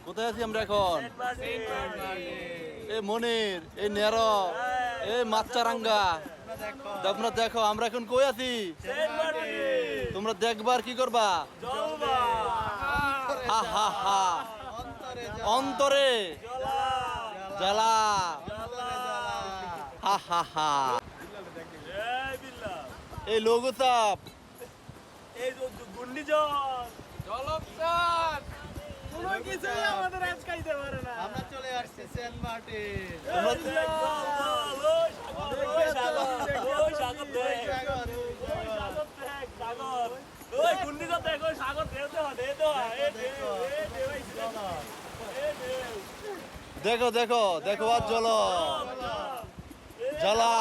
কোথায় আছি আমরা এখন? এ মনির, এ নেরো, এ মাচ্চারাঙ্গা। আপনারা দেখো আমরা এখন কই আছি? তোমরা দেখবার কি করবা? হা হা হা, অন্তরে জ্বালা, হা হা হা। এই লঘু চাপ, এই ঘূর্ণিঝড় জলপ্রপাত কোনো কিছুই আমাদের আটকাইতে পারে না। আমরা চলে আসছি সেন্ট মার্টিন। দেখো দেখো দেখো আর জ্বলো জ্বালা।